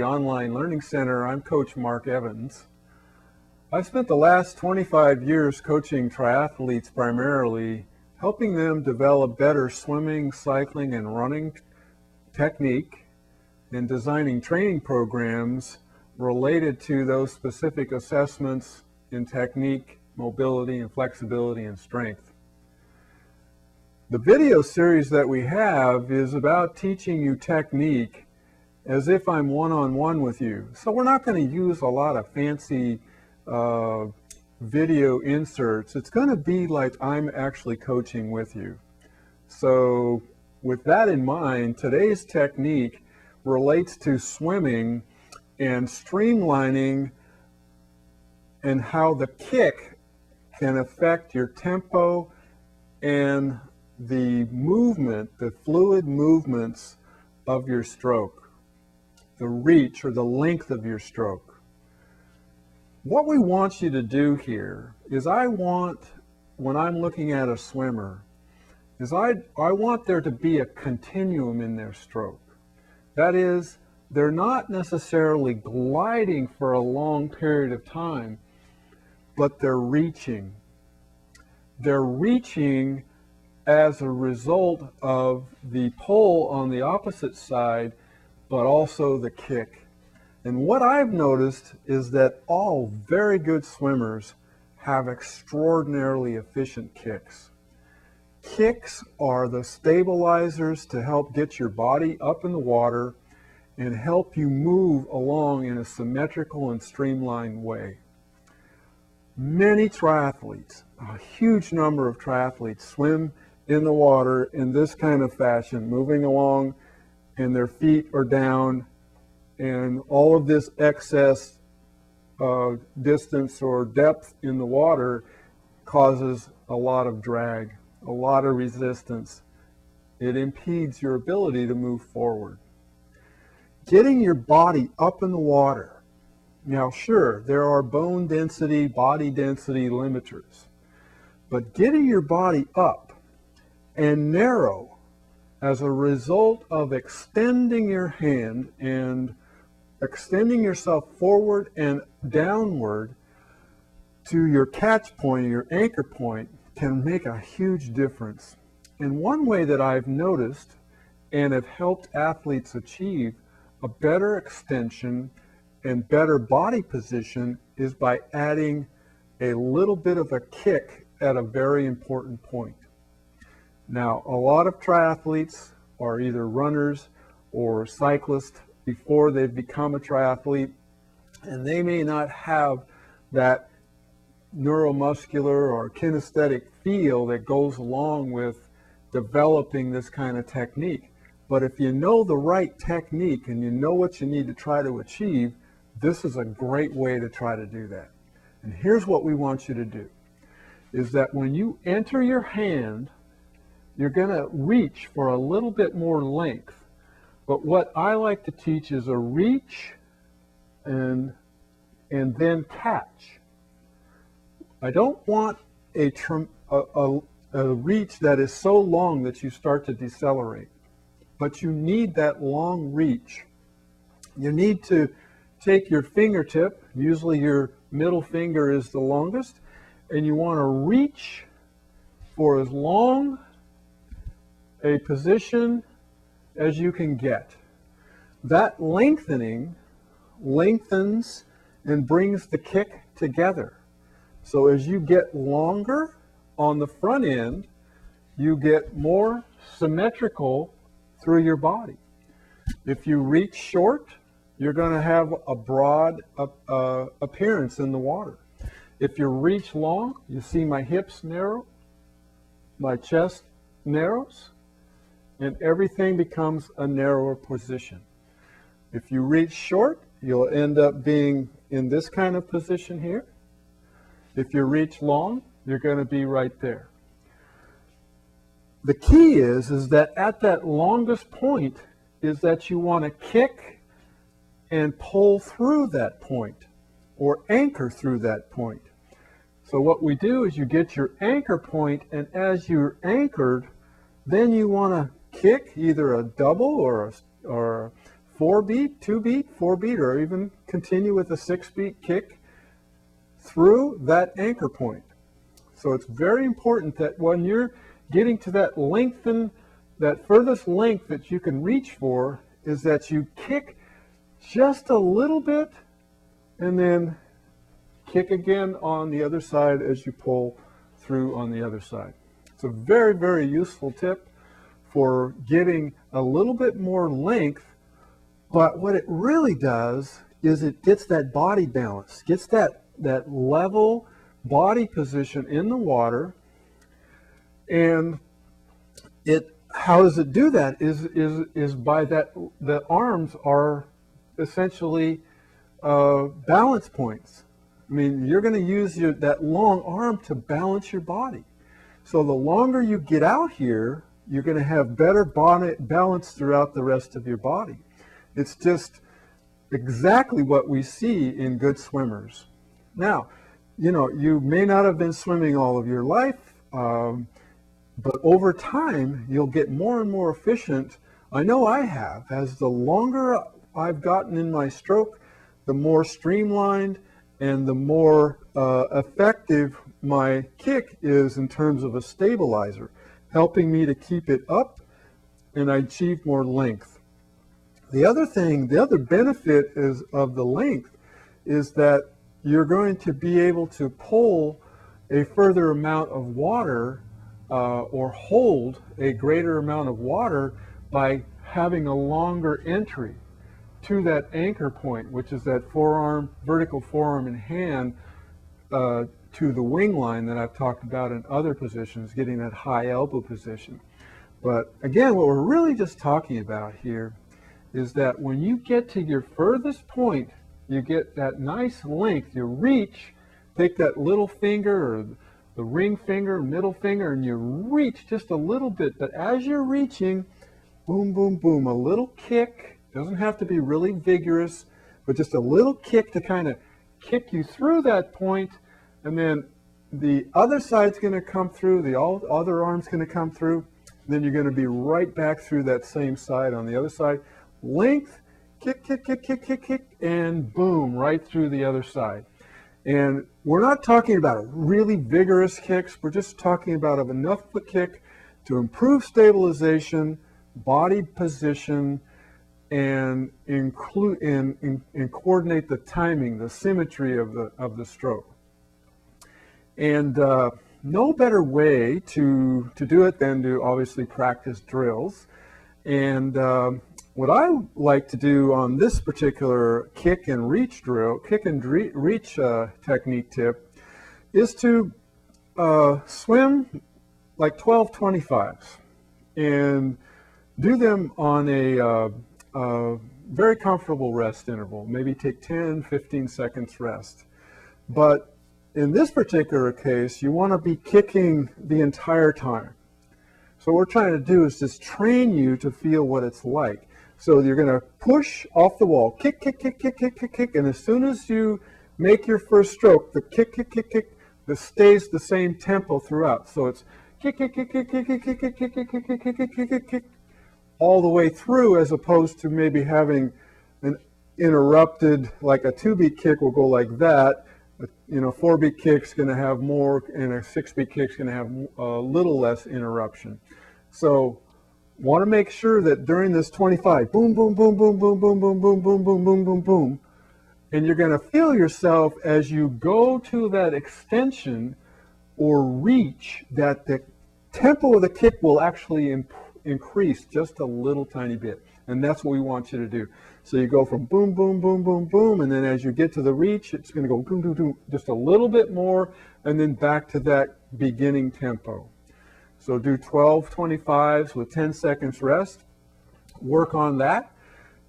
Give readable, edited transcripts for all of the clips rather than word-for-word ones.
Online Learning Center. I'm Coach Mark Evans. I've spent the last 25 years coaching triathletes primarily, helping them develop better swimming, cycling, and running technique, and designing training programs related to those specific assessments in technique, mobility, and flexibility and strength. The video series that we have is about teaching you technique as if I'm one-on-one with you. So we're not going to use a lot of fancy video inserts. It's going to be like I'm actually coaching with you. So with that in mind, today's technique relates to swimming and streamlining and how the kick can affect your tempo and the movement, the fluid movements of your stroke, the reach or the length of your stroke. What we want you to do here is when I'm looking at a swimmer, is I want there to be a continuum in their stroke. That is, they're not necessarily gliding for a long period of time, but they're reaching. They're reaching as a result of the pull on the opposite side, but also the kick. And what I've noticed is that all very good swimmers have extraordinarily efficient kicks. Kicks are the stabilizers to help get your body up in the water and help you move along in a symmetrical and streamlined way. Many triathletes, a huge number of triathletes, swim in the water in this kind of fashion, moving along and their feet are down, and all of this excess distance or depth in the water causes a lot of drag, a lot of resistance. It impedes your ability to move forward. Getting your body up in the water. Now, sure, there are bone density, body density limiters, but getting your body up and narrow as a result of extending your hand and extending yourself forward and downward to your catch point, your anchor point, can make a huge difference. And one way that I've noticed and have helped athletes achieve a better extension and better body position is by adding a little bit of a kick at a very important point. Now, a lot of triathletes are either runners or cyclists before they've become a triathlete, and they may not have that neuromuscular or kinesthetic feel that goes along with developing this kind of technique. But if you know the right technique and you know what you need to try to achieve, this is a great way to try to do that. And here's what we want you to do, is that when you enter your hand, you're going to reach for a little bit more length. But what I like to teach is a reach and then catch. I don't want a reach that is so long that you start to decelerate. But you need that long reach. You need to take your fingertip, usually your middle finger is the longest, and you want to reach for as long a position as you can get. That lengthening lengthens and brings the kick together. So as you get longer on the front end, you get more symmetrical through your body. If you reach short, you're going to have a broad appearance in the water. If you reach long, you see my hips narrow, my chest narrows, and everything becomes a narrower position. If you reach short, you'll end up being in this kind of position here. If you reach long, you're going to be right there. The key is that at that longest point is that you want to kick and pull through that point or anchor through that point. So what we do is you get your anchor point, and as you're anchored, then you want to kick either a double or a 4-beat, 2-beat, 4-beat, or even continue with a 6-beat kick through that anchor point. So it's very important that when you're getting to that that furthest length that you can reach for, is that you kick just a little bit and then kick again on the other side as you pull through on the other side. It's a very, very useful tip for getting a little bit more length, but what it really does is it gets that body balance, gets that level body position in the water. And how does it do that is by that the arms are essentially balance points. I mean, you're going to use that long arm to balance your body. So the longer you get out here, you're going to have better body balance throughout the rest of your body. It's just exactly what we see in good swimmers. Now, you may not have been swimming all of your life, but over time, you'll get more and more efficient. I know I have. As the longer I've gotten in my stroke, the more streamlined and the more effective my kick is in terms of a stabilizer, helping me to keep it up and I achieve more length. The other benefit of the length is that you're going to be able to pull a further amount of water or hold a greater amount of water by having a longer entry to that anchor point, which is that vertical forearm and hand to the wing line that I've talked about in other positions, getting that high elbow position. But again, what we're really just talking about here is that when you get to your furthest point, you get that nice length, you reach, take that little finger or the ring finger, middle finger, and you reach just a little bit. But as you're reaching, boom, boom, boom, a little kick. Doesn't have to be really vigorous, but just a little kick to kind of kick you through that point. And then the other side's going to come through, the other arm's going to come through. And then you're going to be right back through that same side on the other side. Length, kick, kick, kick, kick, kick, kick, and boom, right through the other side. And we're not talking about really vigorous kicks. We're just talking about enough of a kick to improve stabilization, body position, and include and coordinate the timing, the symmetry of the stroke. And no better way to do it than to obviously practice drills. And what I like to do on this particular kick and reach technique tip is to swim like 12-25s and do them on a very comfortable rest interval. Maybe take 10-15 seconds rest. But in this particular case, you want to be kicking the entire time. So what we're trying to do is just train you to feel what it's like. So you're going to push off the wall, kick, kick, kick, kick, kick, kick, kick, and as soon as you make your first stroke, the kick, kick, kick, kick, this stays the same tempo throughout. So it's kick, kick, kick, kick, kick, kick, kick, kick, kick, kick, kick, kick, kick, kick, kick, kick, all the way through, as opposed to maybe having an interrupted, like a 2-beat kick will go like that. 4-beat kick's going to have more, and a 6-beat kick's going to have a little less interruption. So want to make sure that during this 25, boom, boom, boom, boom, boom, boom, boom, boom, boom, boom, boom, boom, boom, and you're going to feel yourself as you go to that extension or reach, that the tempo of the kick will actually increase just a little tiny bit. And that's what we want you to do. So you go from boom, boom, boom, boom, boom, and then as you get to the reach, it's going to go boom, boom, boom, just a little bit more, and then back to that beginning tempo. So do 12-25s with 10 seconds rest. Work on that.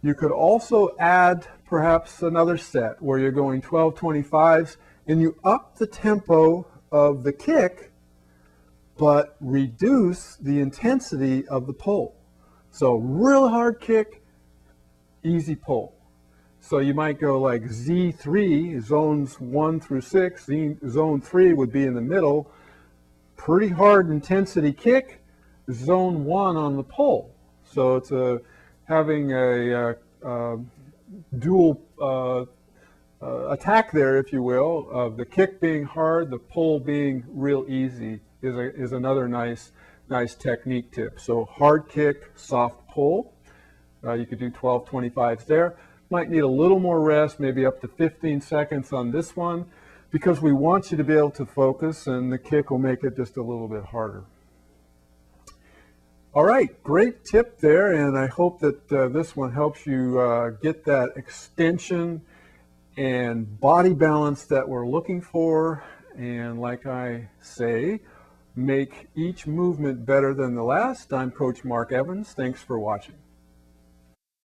You could also add perhaps another set where you're going 12-25s and you up the tempo of the kick, but reduce the intensity of the pull. So real hard kick, easy pull. So you might go like Z3, zones 1 through 6. Zone 3 would be in the middle. Pretty hard intensity kick, zone 1 on the pull. So it's having a dual attack there, if you will, of the kick being hard, the pull being real easy is another nice technique tip. So hard kick, soft pull. You could do 12 25s there. Might need a little more rest, maybe up to 15 seconds on this one, because we want you to be able to focus, and the kick will make it just a little bit harder. All right, great tip there, and I hope that this one helps you get that extension and body balance that we're looking for. And like I say, make each movement better than the last. I'm Coach Mark Evans. Thanks for watching.